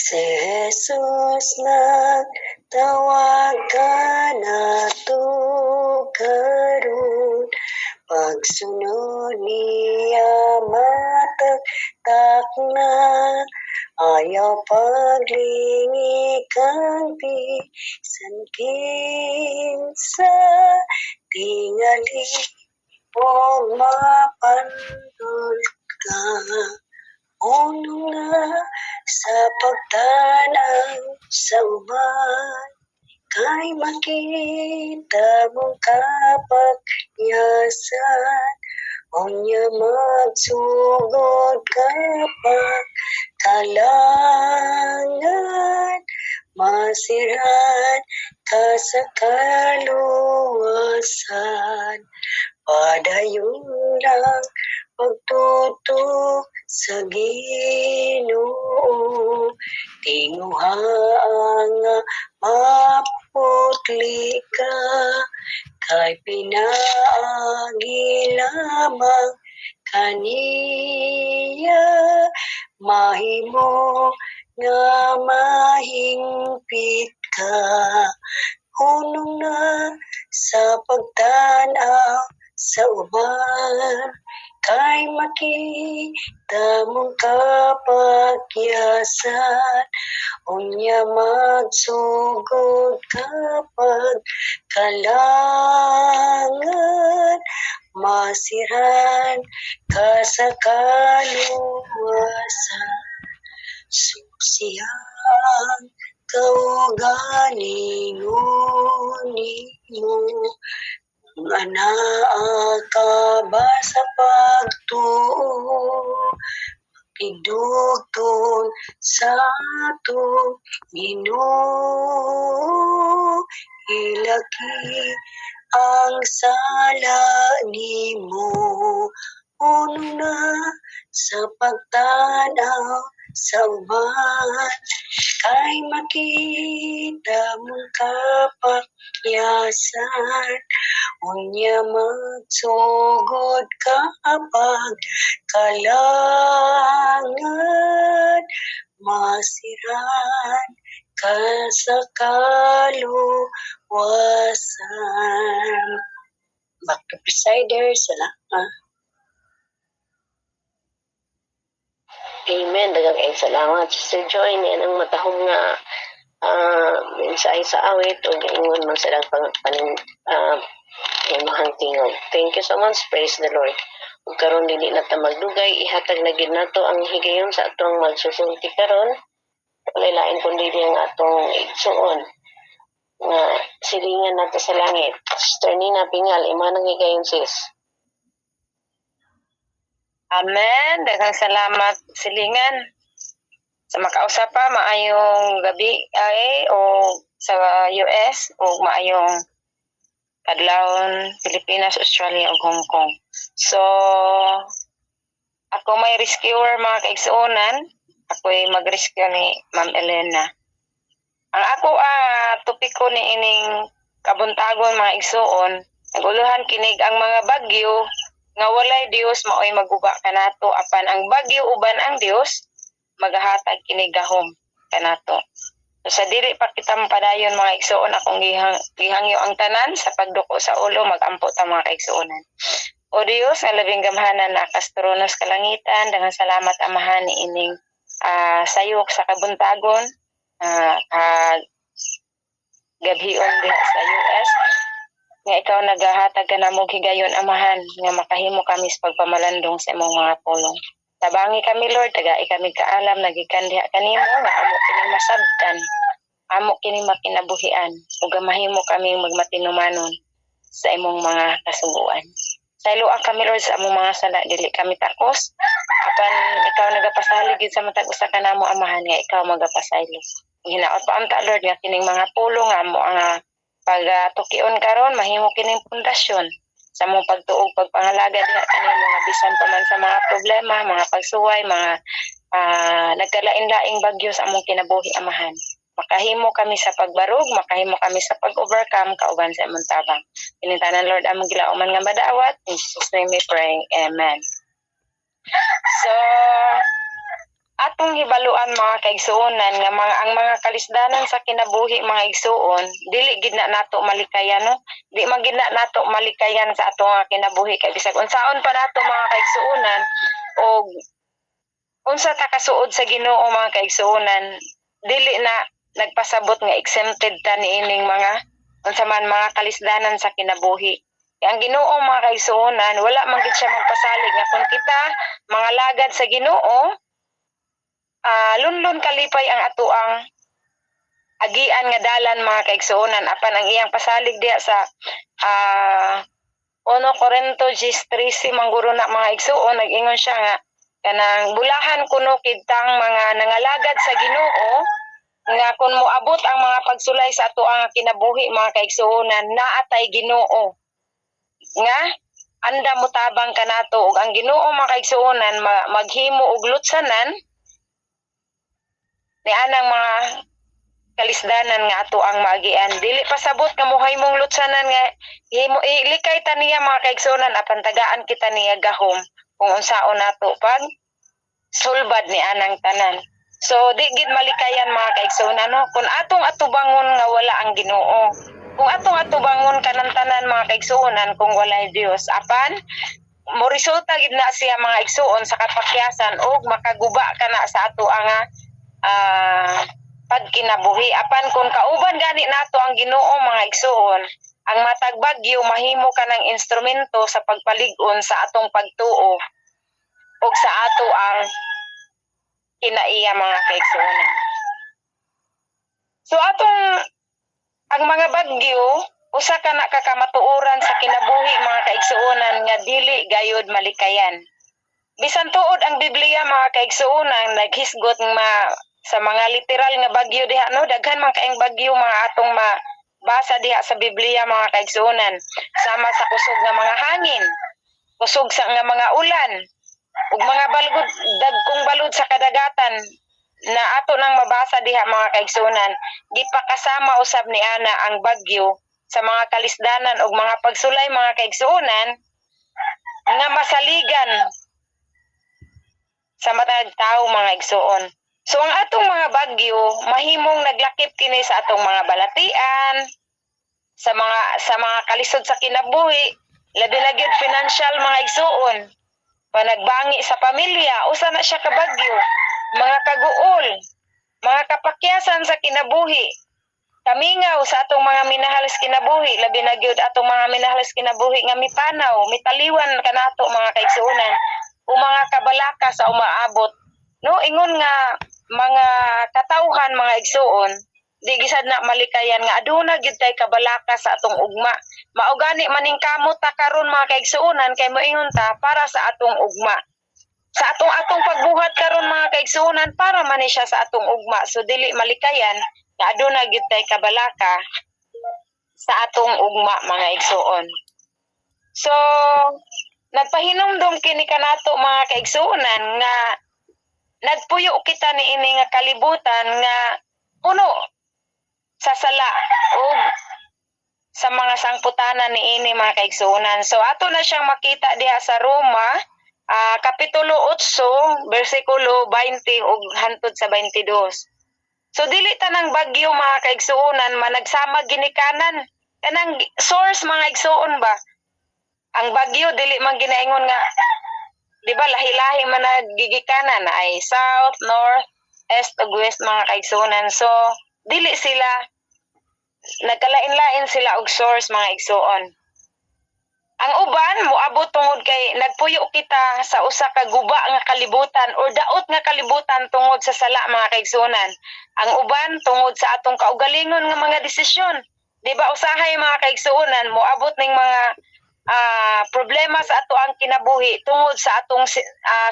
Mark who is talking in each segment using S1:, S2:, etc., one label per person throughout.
S1: Si Jesus nagtawag ka nato karon, pagsunod niya mataktak na, ayaw paglingi kang bisan kinsa, tingali o mapandol ka. Unong nga sa pagtanaw sa uban, kay makita mong kapagyasan, unya magsugod kapag kalangan, masiran ka sa kaluwasan, padayon lang pagtuto sa Ginoo, tinguhaan nga maputli ka, kay pinaagi lamang kaniya, mahimo nga mahingpit ka. Hunong na sa pagtanaw sa uban, kay makita mong kapagyasan, unya magsugod kapag kalangan, masiran ka sa kaluwasan, susiyang kaugalingon nimo, nga naa ka ba sa pagtuo, idugtong sa ato Ginoo, ilaki ang sala nimo. Unong na sa pagtanaw sa uban, kay makita mong kapagyasan, unya magsugod kapag kalangan, masiran ka sa kaluwasan. Back to presider, salamat.
S2: Amen. Daghang kayong salamat. Sister Joy, niyan ang matahong nga mensahe sa awit o ingon man sa lang imahang tingog. Thank you so much. Praise the Lord. Ug karon dili na ta magdugay, ihatag na gid nato ang higayon sa atong magsusulti karon. Walay lain kundi ang atong igsuon nga silingan nato sa langit. Sister Nina Pingal, imanang higayon sis.
S3: Amen. Daghang salamat silingan. Sa makausap pa, maayong gabi ay o sa US o maayong kadlawon Pilipinas, Australia ug Hong Kong. So ako may rescuer mga kaigsuonan. Ako'y mag-rescue ni Ma'am Elena. Ang ako topiko ni ining kabuntagon mga igsuon, naguluhan kinig ang mga bagyo nga walay Dios maoy maguba kanato, apan ang bagyo uban ang Dios magahatag kini gahom kanato. So, sa dili pa kita padayon mga igsuon, akong gihangyo ang tanan sa pagduko sa ulo, magampo ta mga kaigsuonan. O Dios nga labing gamhanan na kastronos kalangitan, daghang salamat amahan ni ining sayok sa kabuntagon, gabhion diha sa US, nga ikaw nagahatag ka namog higayon amahan, nga makahimo kami sa pagpamalandong sa imong mga pulong. Tabangi kami Lord, tagai kami kaalam, nagikan diha kanimo, nga amo kini masabtan, amo kini makinabuhian, ug mahimo kami magmatinumanon sa imong mga kasuguan. Sayloan kami Lord sa among mga sala, dili kami takos, apan ikaw nagapasalig gid sa matag usa ka namo amahan, nga ikaw magapasaylo. Hinaot pa anta Lord nga kining mga pulong nga amo ang pagtukion karon, mahimo kining pundasyon sa mong pagtuog pagpangalaga diha kanimo nga bisan pa man sa mga problema, mga pagsuway, mga nagkalain-laing bagyo sa among kinabuhi amahan. Makahimo kami sa pagbarug, makahimo kami sa pag-overcome kauban sa imong tabang. Kinintanan Lord among gilauman nga madawat, in Jesus name we pray. Amen. So atong hibaluan mga kaigsuonan nga ang mga kalisdanan sa kinabuhi mga igsuon dili gid na nato malikayan no, di man gid na nato malikayan sa ato nga kinabuhi kay bisag unsaon pa nato mga kaigsuonan og unsa ta kasuod sa Ginoo mga kaigsuonan dili na nagpasabot nga exempted ta niining mga unsa man mga kalisdanan sa kinabuhi. Kaya ang Ginoo mga kaigsuonan wala man gid siya magpasalig nga kung kita mga lagad sa Ginoo lunlun kalipay ang atuang agian nga dalan mga kaigsuonan apan ang iyang pasalig diha sa 1 Corinto 10:13 mangguro na mga igsuon nag-ingon siya nga kanang bulahan kuno kitang mga nangalagad sa Ginoo nga kun moabot ang mga pagsulay sa atuang kinabuhi mga kaigsuonan naatay Ginoo nga anda motabang kanato ug ang Ginoo mga kaigsuonan maghimo og lutsanan ni anang mga kalisdanan nga ato ang maagian dili pasabot nga mohay mong lutsanan nga ilikay ta niya mga kaigsuonan apan tagaan kita niya gahom kung unsaon nato pag sulbad ni anang tanan. So di gid malikayan mga kaigsuonan no kung atong atubangon nga wala ang Ginoo, kung atong atubangon kanang tanan mga kaigsuonan kung walay Dios apan mo resulta gid na siya mga igsuon sa kapakyasan ug makaguba kana sa ato nga pagkinabuhi apan kung kauban gani nato ang Ginoo mga igsuon ang matag bagyo mahimo kanang instrumento sa pagpalig-on sa atong pagtuo ug sa ato ang kinaiya mga kaigsuonan. So ang mga bagyo usa ka na kakamatuoran sa kinabuhi mga kaigsuonan nga dili gayud malikayan. Bisan tuod ang Biblia mga kaigsuonan naghisgot sa mga literal nga bagyo diha no daghan man kaayong bagyo mga atong mabasa diha sa Biblia mga kaigsuonan sama sa kusog nga mga hangin, kusog sa nga mga ulan ug mga balgod dagkong balod sa kadagatan na ato nang mabasa diha mga kaigsuonan gipakasama usab ni ana ang bagyo sa mga kalisdanan ug mga pagsulay mga kaigsuonan nga masaligan sa matag tawo mga igsuon. So ang atong mga bagyo mahimong naglakip kini sa atong mga balatian, sa mga kalisod sa kinabuhi, labi na gyud financial mga igsuon. Panagbangi sa pamilya, usa na siya ka bagyo, mga kaguol, mga kapakyasan sa kinabuhi. Kamingaw sa atong mga minahalis kinabuhi, labi na gyud atong mga minahalis kinabuhi nga mipanaw, mitaliwan kanato mga kaigsuonan, o mga kabalaka sa umaabot. No, ingon nga mga katawhan mga igsuon, di gisad na malikayan nga aduna gyud tay kabalaka sa atong ugma. Mao gani maning kamot ta karon mga kaigsuonan kay moingon ta para sa atong ugma. Sa atong pagbuhat karon mga kaigsuonan para man siya sa atong ugma. So dili malikayan nga aduna gyud tay kabalaka sa atong ugma mga igsuon. So nagpahinumdum kini kanato mga kaigsuonan nga nagpuyo kita niini nga kalibutan nga puno sa sala o sa mga sangputanan niini mga kaigsuonan. So ato na siyang makita diha sa Roma kapitulo 8 bersikulo 20 ug hantod sa 22. So dili tanang bagyo mga kaigsuonan managsama ginikanan kanang source mga igsuon ba. Ang bagyo dili man ginaingon nga di ba lahi-lahi man nagigikanan ay south, north, east ug west mga kaigsuonan. So dili sila nagkalain-lain sila og source mga igsuon. Ang uban moabot tungod kay nagpuyo kita sa usa ka guba nga kalibutan or daot nga kalibutan tungod sa sala mga kaigsuonan. Ang uban tungod sa atong kaugalingon nga mga desisyon. Di ba usahay mga kaigsuonan moabot ning mga problema sa ato ang kinabuhi tungod sa atong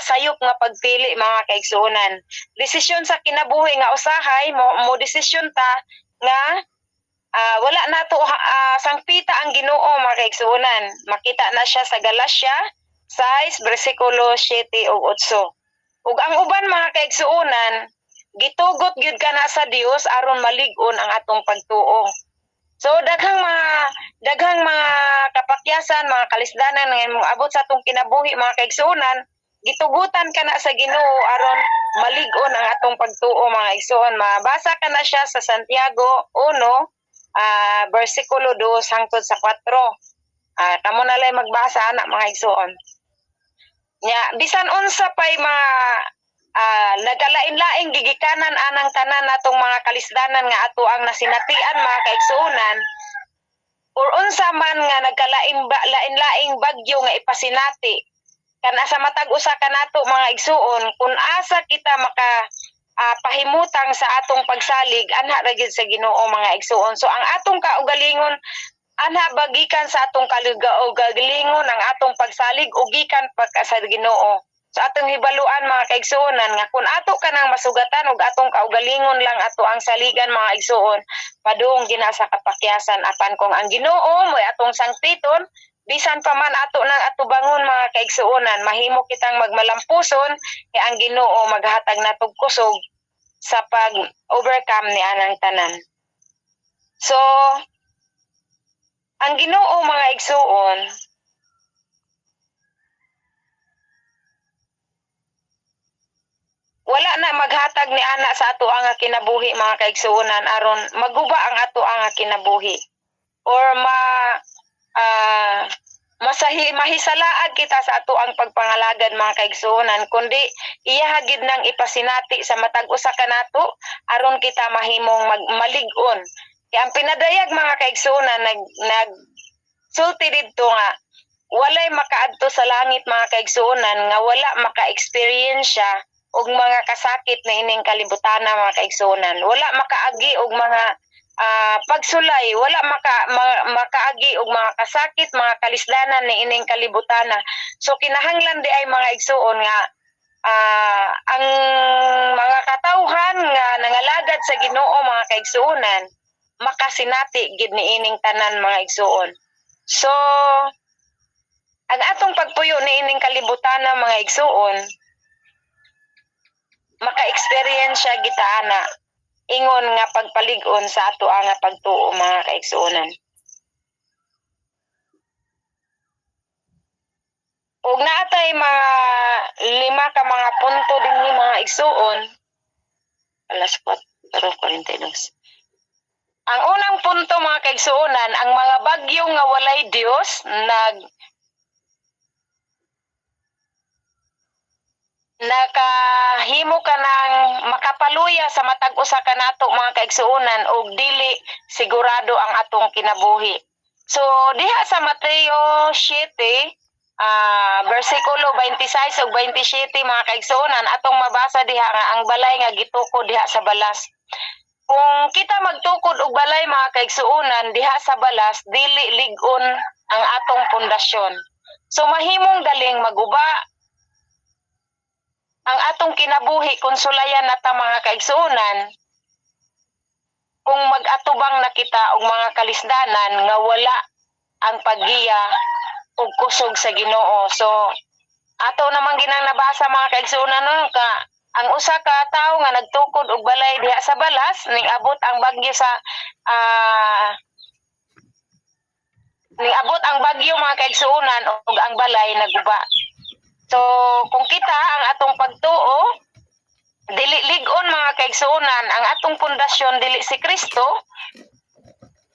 S3: sayop nga pagpili mga kaigsuonan. Desisyon sa kinabuhi nga usahay mo desisyon ta nga wala nato sangpita ang Ginoo mga kaigsuonan. Makita na siya sa Galacia 6 bersikulo 7 ug 8. Ug ang uban mga kaigsuonan gitugot gyud kana sa Dios aron malig-on ang atong pagtuo. So daghang mga kapakyasan, mga kalisdanan nga moabot sa atong kinabuhi mga kaigsuonan gitugutan ka na sa Ginoo aron malig-on ang atong pagtuo mga igsoon. Mabasa ka na siya sa Santiago 1 versikulo 2 hangtod sa 4. Kamo na lang magbasa anak mga igsoon. Nya bisan unsa pay mga nagalain-laing gigikanan anang tanan natong mga kalisdanan nga ato ang nasinatian mga kaigsuonan, or unsa man nga nagkalain-laing bagyo nga ipasinati kana sa matag usa kanato mga igsuon, kun asa kita maka pahimutang sa atong pagsalig anha ra gyud sa Ginoo mga igsuon. So ang atong kaugalingon anha bagikan sa atong kaugalingon ang atong pagsalig ug gikan pagka sa Ginoo. So atong hibaluan mga kaigsuonan nga kun ato kanang masugatan ug atong kaugalingon lang ato ang saligan mga igsuon, padung gina sa kapakyasan apan kung ang Ginoo mo'y atong sangpiton, bisan pa man ato nang atubangon mga kaigsuonan, mahimo kitang magmalampuson kay ang Ginoo maghatag natog kusog sa pag-overcome ni anang tanan. So ang Ginoo mga igsuon wala na maghatag ni ana sa ato ang kinabuhi mga kaigsuonan aron maguba ang ato ang kinabuhi or mahisalaag kita sa ato ang pagpangalagad mga kaigsuonan, kundi iya hagid nang ipasinati sa matag usa kanato aron kita mahimong malig-on. Kaya ang pinadayag mga kaigsuonan nag sulti didto nga walay makaadto sa langit mga kaigsuonan nga wala maka-experience og mga kasakit na ining kalibutana mga kaigsuonan. Wala makaagi og mga pagsulay, wala makaagi og mga kasakit, mga kalisdanan ni ining kalibutana. So kinahanglan di ay mga igsuon nga ang mga katawhan nga nangalagad sa Ginoo mga kaigsuonan makasinati gid ni ining tanan mga igsuon. So ang atong pagpuyo ni ining kalibutana mga igsuon maka-experience siya gitaana ingon nga pagpalig-on sa ato nga pagtuo mga kaigsuonan. Ug naatay mga 5 ka mga punto dinhi mga igsuon. Alas 4:42. Ang unang punto mga kaigsuonan, ang mga bagyo nga walay Dios nakahimo ka ng makapaluya sa matag usa kanato mga kaigsuonan og dili sigurado ang atong kinabuhi. So diha sa Mateo 7 versikulo 26 ug 27 mga kaigsuonan atong mabasa diha nga ang balay nga gitukod diha sa balas. Kung kita magtukod og balay mga kaigsuonan diha sa balas, dili lig-on ang atong pundasyon. So mahimong galing maguba ang atong kinabuhi kung sulayan nata mga kaigsuonan kung mag-atubang na kita og mga kalisdanan nga wala ang paggiya og kusog sa Ginoo. So ato namang ginang nabasa mga kaigsuonan ang usa ka tawo nga nagtukod og balay diha sa balas ning abot ang bagyo mga kaigsuonan ug ang balay naguba. So kung kita ang atong pagtuo dili lig-on mga kaigsuonan, ang atong pundasyon dili si Kristo,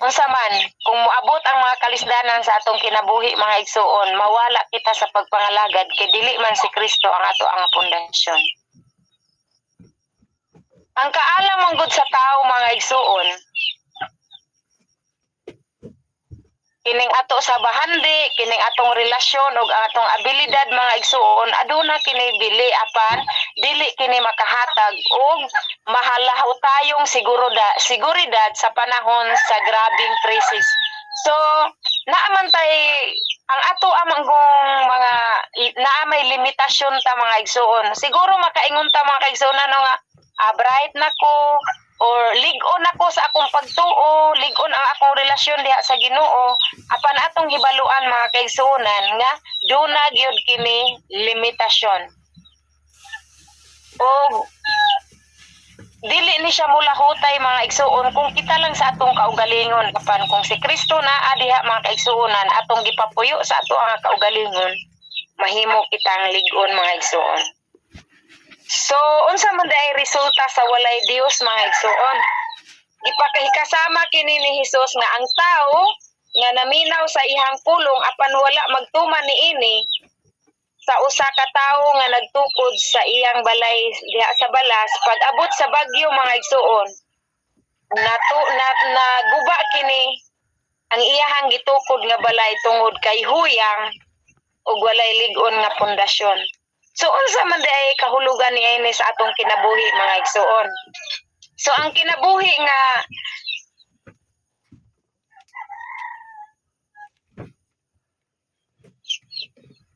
S3: unsa man kung moabot ang mga kalisdanan sa atong kinabuhi mga igsuon, mawala kita sa pagpangalagad kay dili man si Kristo ang ato ang pundasyon. Ang kaalam ang gud sa tao mga igsuon, kining ato sa bahandi, kining atong relasyon ug atong abilidad mga igsuon, aduna kini bili apan dili kini makahatag og mahalaho tayong seguridad sa panahon sa grabing krisis. So naaman tay ang ato amang mga naamay limitasyon ta mga igsuon. Siguro makaingon ta mga igsuon nga bright nako or lig-on ako sa akong pagtuo, lig-on ang akong relasyon diha sa Ginoo, apan atong hibaluan mga kaigsuonan nga duna gyud kini limitasyon. O dili ni siya mulahutay mga igsuon kung kita lang sa atong kaugalingon, apan kung si Kristo naa diha mga kaigsuonan atong gipapuyo sa ato ang kaugalingon, mahimo kitang lig-on mga igsoon. So unsa man day resulta sa walay Dios mga igsoon? Gipakahikasama kini ni Hesus nga ang tao nga naminaw sa ihang pulong apan wala magtuman niini sa usa ka tawo nga nagtukod sa iyang balay diha sa balas, pag abot sa bagyo mga igsoon, naguba kini ang iyahang gitukod nga balay tungod kay huyang ug walay lig-on nga pundasyon. So unsa man day kahulugan niini sa atong kinabuhi mga igsoon? So ang kinabuhi nga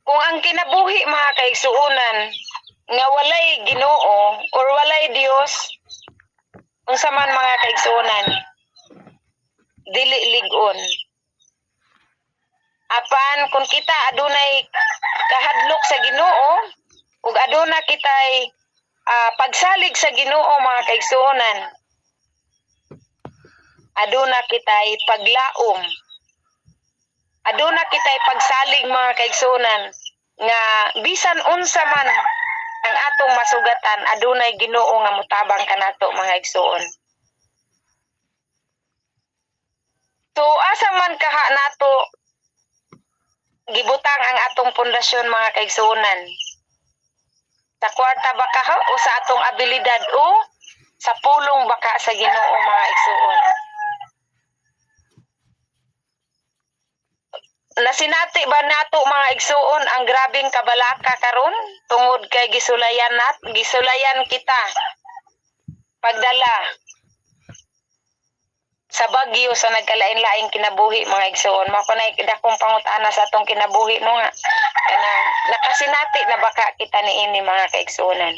S3: kung ang kinabuhi mga kaigsuonan nga walay Ginoo or walay Dios, unsa man mga kaigsuonan, dili lig-on. Apan kung kita adunay kahadlok sa Ginoo ug aduna kitay pagsalig sa Ginoo mga kaigsuonan, aduna kitay paglaom, aduna kitay pagsalig mga kaigsuonan nga bisan unsa man ang atong masugatan, adunay Ginoo nga mutabang kanato mga igsoon. So asa man kaha nato gibutang ang atong pundasyon mga kaigsuonan? Sa kwarta ba kaha o sa atong abilidad o sa pulong baka sa Ginoo mga igsoon? Nasinati ba nato mga igsuon ang grabing kabalaka karon tungod kay gisulayan kita pagdala sa bagyo sa nagkalain-laing kinabuhi mga igsuon? Mao na dakong pangutana sa atong kinabuhi no nga kana nakasinati na baka kita niini mga kaigsuonan.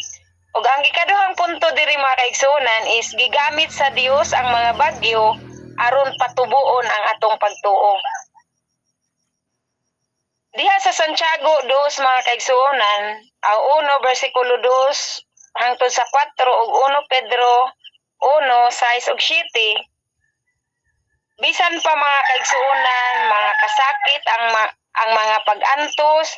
S3: Ug ang ikaduhang punto diri mga kaigsuonan is gigamit sa Dios ang mga bagyo aron patubuon ang atong pagtuo. Diha sa Santiago 2 mga kaigsuonan, ang 1 versikulo 2 hangtod sa 4 ug 1 Pedro 1 6 ug 7, bisan pa mga kaigsuonan, mga kasakit ang mga pag-antos,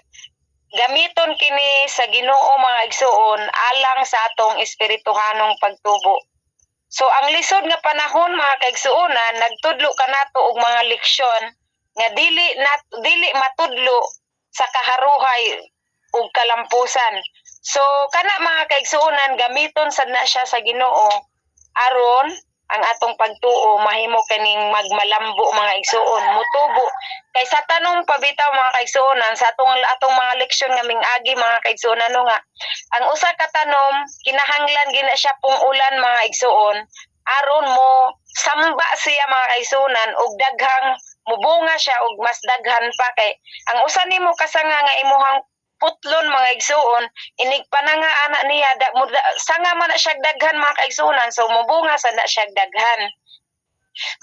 S3: gamiton kini sa Ginoo mga igsuon alang sa atong espirituhanong pagtubo. So ang lisod nga panahon mga kaigsuonan, nagtudlo kanato og mga leksyon nga dili matudlo sa kaharuhay ug kalampusan. So kana mga kaigsuonan, gamiton sad na siya sa Ginoo aron ang atong pagtuo mahimo kaning magmalambo mga igsuon, mutubo. Kay sa tanong pabitaw mga kaigsuonan sa atong mga leksyon nga mingagi mga kaigsuonan no nga, ang usa ka tanom kinahanglan gina siya pung ulan mga igsuon aron mo samba siya mga kaigsuonan og daghang mubunga siya og mas daghan pa. Kay ang usa nimo kasanga nga imuhang putlon mga igsuon, inig pananga ana niya sanga man na siya daghan mga kaigsuonan, so mubunga sad na siya daghan.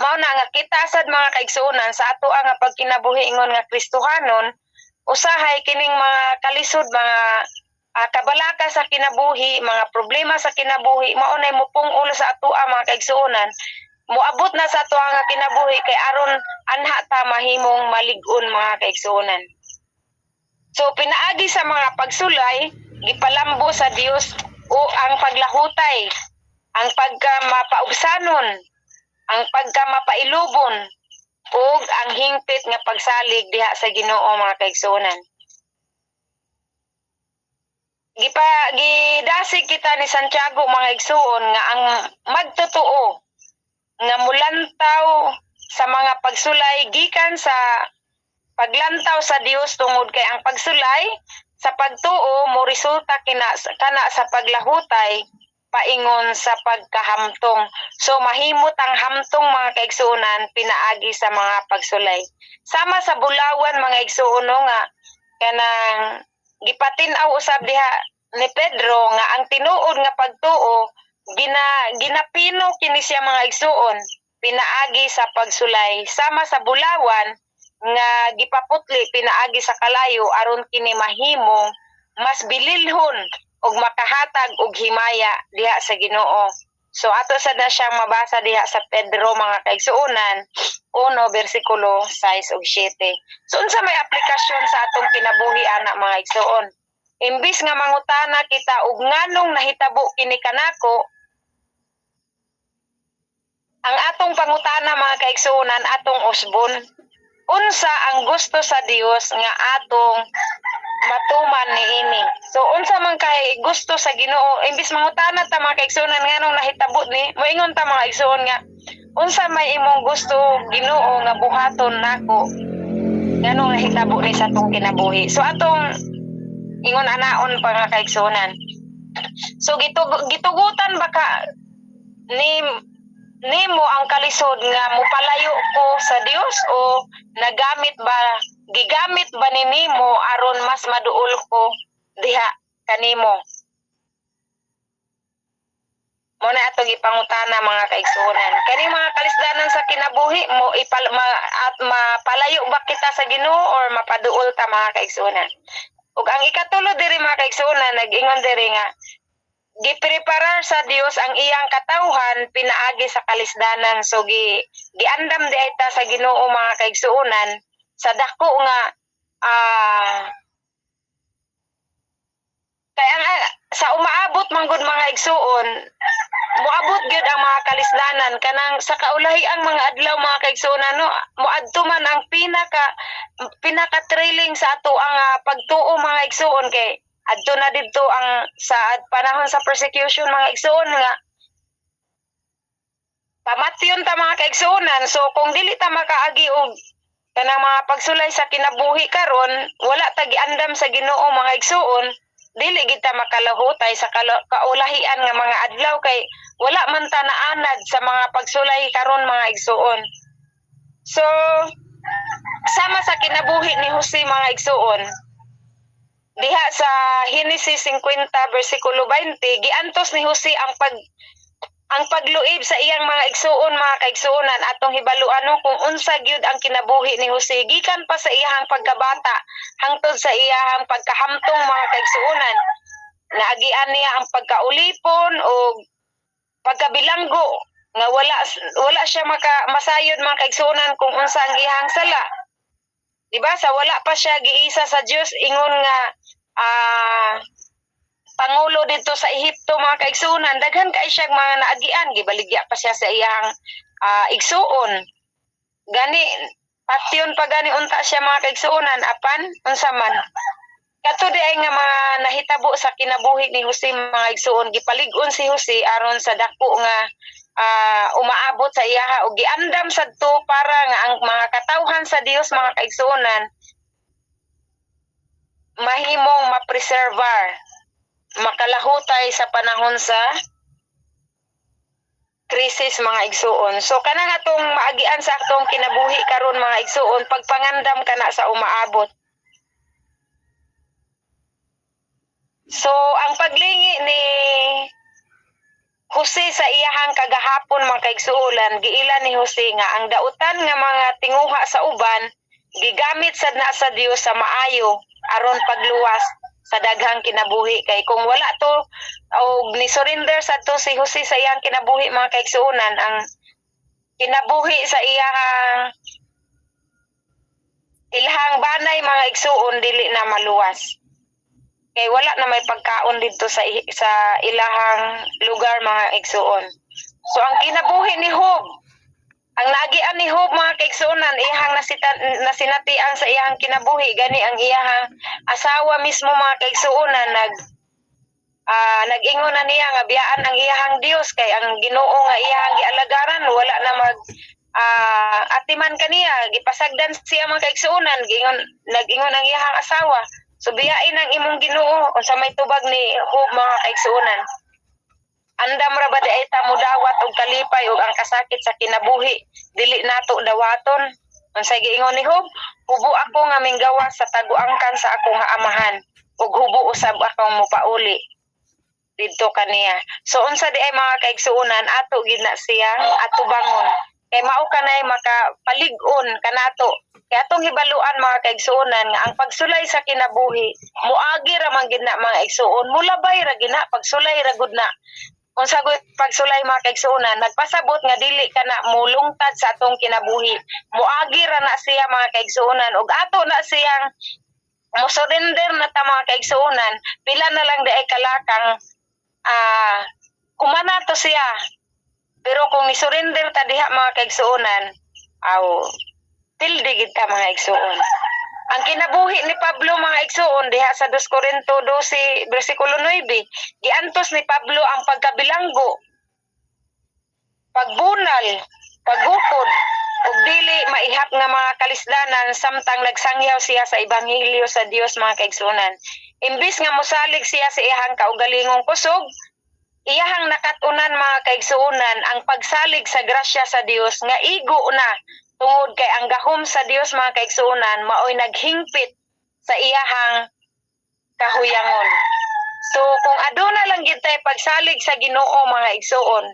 S3: Mao na nga kita sad mga kaigsuonan sa ato nga pagkinabuhi ingon nga Kristohanon, usahay kining mga kalisod, mga kabalaka sa kinabuhi, mga problema sa kinabuhi, mao nay mupungol sa ato mga kaigsuonan, moabot na sa ato nga kinabuhi kay aron anha ta mahimong malig-on mga kaigsuonan. So pinaagi sa mga pagsulay, gipalambo sa Dios o ang paglahutay, ang pagkamapaubsanon, ang pagkamapailubon, ug ang hingpit nga pagsalig diha sa Ginoo mga kaigsuonan. Gidasig kita ni Santiago mga igsuon nga ang magtotoo nga mulantaw sa mga pagsulay gikan sa paglantaw sa Dios tungod kay ang pagsulay sa pagtuo mo resulta kana sa paglahutay paingon sa pagkahamtong. So mahimot ang hamtong mga kaigsuonan pinaagi sa mga pagsulay. Sama sa bulawan mga igsuon nga kanang gipatin-aw usab diha ni Pedro nga ang tinuod nga pagtuo ginapino kini siya mga igsuon pinaagi sa pagsulay, sama sa bulawan nga gipaputli pinaagi sa kalayo aron kini mahimong mas bililhon og makahatag og himaya diha sa Ginoo. So ato sad na siyang mabasa diha sa Pedro mga kaigsuonan 1 bersikulo 6 ug 7. So unsa may aplikasyon sa atong kinabuhi ana mga igsuon? Imbis nga mangutana kita og nganong nahitabo kini kanako, ang atong pangutana mga kaigsuonan atong usbon, unsa ang gusto sa Dios nga atong matuman niini. So unsa man kay gusto sa Ginoo, imbis mangutana ta mga kaigsuonan nganong nahitabo ni, moingon ta mga igsuon nga unsa may imong gusto Ginoo nga buhaton nako nganong nahitabo ni sa atong kinabuhi. So atong ingon anaon pa nga kaigsuonan. So gitugutan baka nimo ang kalisod nga mopalayo ko sa Dios o gigamit ba ni nimo aron mas maduol ko diha kanimo? Mo na atong ipangutana mga kaigsuonan. Kani mga kalisdanan sa kinabuhi mo mapalayo ba kita sa Ginoo or mapaduol ta mga kaigsuonan? Ug ang ikatulo diri mga kaigsuonan nag-ingon diri nga gipreparar sa Dios ang iyang katawhan pinaagi sa kalisdanan. So giandam di ta sa Ginoo mga kaigsuonan sa dako nga kaya nga sa umaabot man gud mga igsuon, moabot gyud ang mga kalisdanan kanang sa kaulahi ang mga adlaw mga kaigsuonan no, moadto man ang pinaka trailing sa ato ang pagtuo mga igsuon kay adto na didto ang sa panahon sa persecution mga igsuon nga pamatyon ta mga kaigsuonan. So kung dili ta makaagi og kanang mga pagsulay sa kinabuhi karon, wala ta giandam sa Ginoo mga igsuon, dili gid ta makalahutay sa kaulahian nga mga adlaw kay wala man ta naanad sa mga pagsulay karon mga igsuon. So sama sa kinabuhi ni Jose mga igsuon, diha sa Henesis 50 bersikulo 20 giantos ni Jose ang pagluib sa iyang mga igsuon mga kaigsuonan atong hibaluan kung unsa gyud ang kinabuhi ni Jose gikan pa sa iyang pagkabata hangtod sa iyang pagkahamtong mga kaigsuonan. Naagian niya ang pagkaulipon o pagkabilanggo nga wala siya masayod mga kaigsuonan kung unsa ang iyang sala. Diba sa wala pa siya giisa sa Dios ingon nga pangulo dito sa Ehipto mga kaigsuonan, daghan kay siya mga naagian, gibaligya pa siya sa iyang igsuon. Gani patyon pa gani unta siya mga kaigsuonan apan unsa man. Kadto di ay nga mga nahitabo sa kinabuhi ni Jose mga igsuon, gipalig-on si Jose aron sa dako nga umaabot sa iyaha ug giandam sadto para nga ang mga katawhan sa Dios mga kaigsuonan mahimong mapreservar, makalahutay sa panahon sa krisis mga igsuon. So kanang atong maagian sa atong kinabuhi karon mga igsuon, pagpangandam kana sa umaabot. So ang paglingi ni Jose sa iyahang kagahapon mga kaigsuonan, giila ni Jose nga ang dautan nga mga tinguha sa uban gigamit sad na sa Dios sa maayo aron pagluwas sa daghang kinabuhi. Kay kung wala to o ni surrender sa to si Jose sa iyang kinabuhi mga kaigsuonan, ang kinabuhi sa ilahang banay mga igsuon dili na maluwas. Kay wala na may pagkaon dito sa ilahang lugar mga igsuon. So ang kinabuhi ni Job, ang nagian ni Job mga kaigsuonan, iyang nasinatian sa iyang kinabuhi, gani ang iyang asawa mismo mga kaigsuonan nag-ingon na niya nga biyaan ang iyang Dios kay ang Ginoo nga iyang gialagaran wala na atiman kaniya, gipasagdan siya mga kaigsuonan, nag-ingon ang iyang asawa. So biyain ang imong Ginoo unsa may tubag ni Job mga kaigsuonan. Andam ra ba di ta mudawat og kalipay og ang kasakit sa kinabuhi dili nato dawaton. Unsay giingon ni Job? Hubo ako nga minggawas sa taguangkan sa akong amahan ug hubo usab akong mopauli didto kaniya. So unsa di ay mga kaigsuonan ato gid na siya atubangon. Kay mao kanay makapalig-on kanato. Kay atong hibaluan mga kaigsuonan nga ang pagsulay sa kinabuhi moagi ra man gid na mga igsuon, mulabay ra gid na pagsulay ra gud na. unsa gud pagsulay mga kaigsuonan, nagpasabot nga dili ka na mulungtad sa atong kinabuhi. Muagi ra na siya mga kaigsuonan ug ato na siyang mo-surrender na ta mga kaigsuonan, pila na lang di ay kalakang kumana to siya. Pero kung ni-surrender ta diha mga kaigsuonan, pildi gid ta mga igsuon. Ang kinabuhi ni Pablo mga igsuon diha sa 2 Corinto 12 bersikulo 9, giantos ni Pablo ang pagkabilanggo, pagbunal, paggukod, ug dili maihap nga mga kalisdanan samtang nagsangyaw siya sa ebanghelyo sa Dios mga kaigsuonan. Imbis nga mosalig siya sa iyahang kaugalingong kusog, iyahang nakatunan mga kaigsuonan ang pagsalig sa grasya sa Dios nga igo na tungod kay ang gahom sa Dios mga kaigsuonan maoy naghingpit sa iyahang kahuyangon. So kung aduna lang gyud tay pagsalig sa Ginoo mga igsuon,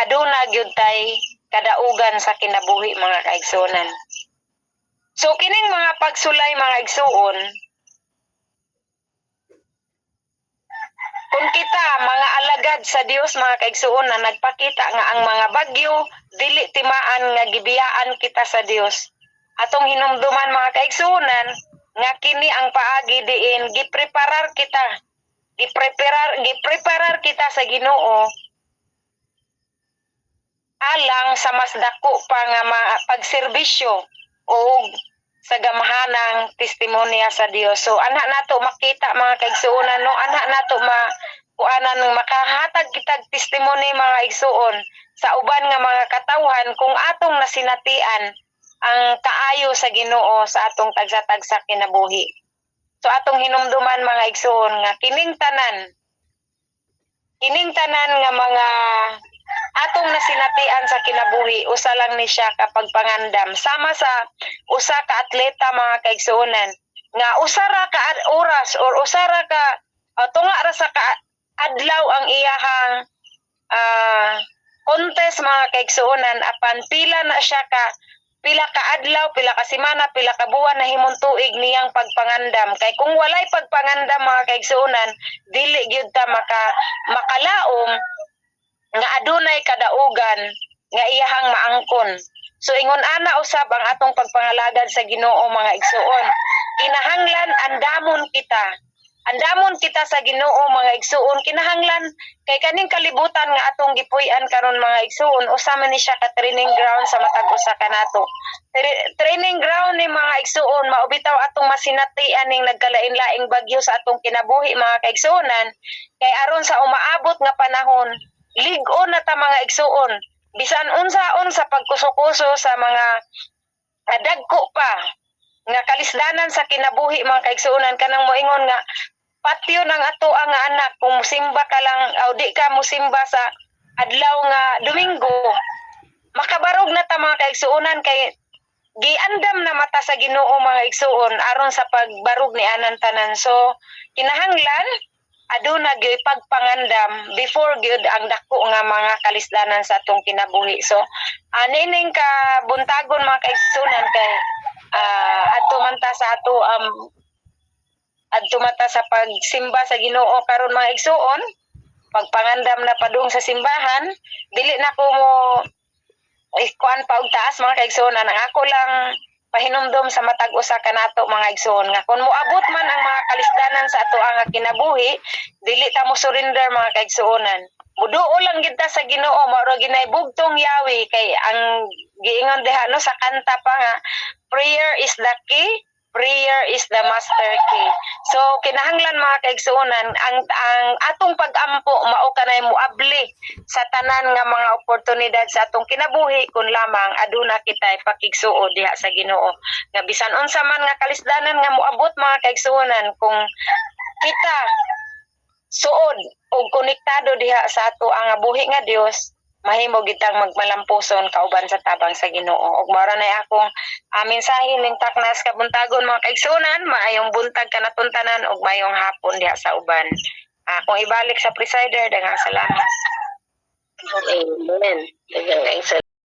S3: aduna gyud tay kadaugan sa kinabuhi mga kaigsuonan. So kining mga pagsulay mga igsuon, kung kita mga alagad sa Dios mga kaigsuon na nagpakita nga ang mga bagyo dili timaan nga gibiyaan kita sa Dios. Atong hinumduman mga kaigsuonan nga kini ang paagi diin gipreparar kita. Gipreparar kita sa Ginoo alang sa mas dako pa nga pagserbisyo o sa gamahanang testimonya sa Dios. So ana nato makita mga kaigsuonan no, ana nato kuanan makahatag kitag testimony mga igsuon sa uban nga mga katawhan kung atong nasinatian ang kaayo sa Ginoo sa atong tagsa-tagsa kinabuhi. So atong hinumduman mga igsuon nga kining tanan nga mga atong nasinatian sa kinabuhi, usa lang ni siya kapag pangandam sama sa usa ka atleta mga kaigsuonan nga usa ra ka oras or usa ra ka tunga ra sa adlaw ang iyahang contest mga kaigsuonan apan pila ka adlaw, pila ka semana, pila ka buwan na himong tuig niyang pagpangandam. Kay kung walay pagpangandam mga kaigsuonan, dili gyud ta makalaom nga adunay kadaugan nga iyahang maangkon. So ingon ana usab ang atong pagpangalagad sa Ginoo mga igsuon. Kinahanglan andamon kita sa Ginoo mga igsuon. Kinahanglan kay kaning kalibutan nga atong gipuy-an karon mga igsuon, usa man ni siya ka training ground sa matag usa kanato. Training ground ni mga igsuon maubitaw atong masinatian ning nagkalain-laing bagyo sa atong kinabuhi mga kaigsuonan kay aron sa umaabot nga panahon lig-on na ta mga igsuon. Bisan unsaon sa pagkuso-kuso sa mga dagko pa nga kalisdanan sa kinabuhi mga kaigsuonan kanang moingon nga patyo ng ato ang anak kung musimba ka lang o di ka musimba sa adlaw nga Domingo, makabarog na ta mga kaigsuonan kay giandam na mata sa Ginoo mga igsuon aron sa pagbarog ni anan tanan. So kinahanglan aduna gyud pagpangandam before gyud ang dako nga mga kalisdanan sa atong kinabuhi. So anining ka buntagon mga kaigsuonan kay adto man ta sa ato adto mata sa pagsimba sa Ginoo karon mga igsuon, pagpangandam na padung sa simbahan, dili na ko mo kuan pa og taas mga kaigsuonan. Ang ako lang pahinumdom sa matag usa kanato mga igsoon nga kung moabot man ang mga kalisdanan sa ato ang kinabuhi, dili ta mo surrender mga kaigsuonan. Muduo lang gid ta sa Ginoo, mao ginay bugtong yawi kay ang giingon diha no sa kanta pa nga prayer is the key, prayer is the master key. So kinahanglan mga kaigsuonan ang atong pag-ampo mao kanay moabli sa tanan nga mga oportunidad sa atong kinabuhi kun lamang aduna kitay pakigsuo diha sa Ginoo. Nga bisan unsa man nga kalisdanan nga moabot mga kaigsuonan kung kita suod o konektado diha sa ato ang buhi nga Dios, mahimo gitang magmalampuson kauban sa tabang sa Ginoo. Ug mao ra nay akong mensahe ning taknas kabuntagon mga kaigsuonan, maayong buntag kanaton tanan ug maayong hapon diha sa uban. Kung ibalik sa presider, daghang salamat.
S2: Amen. Daghang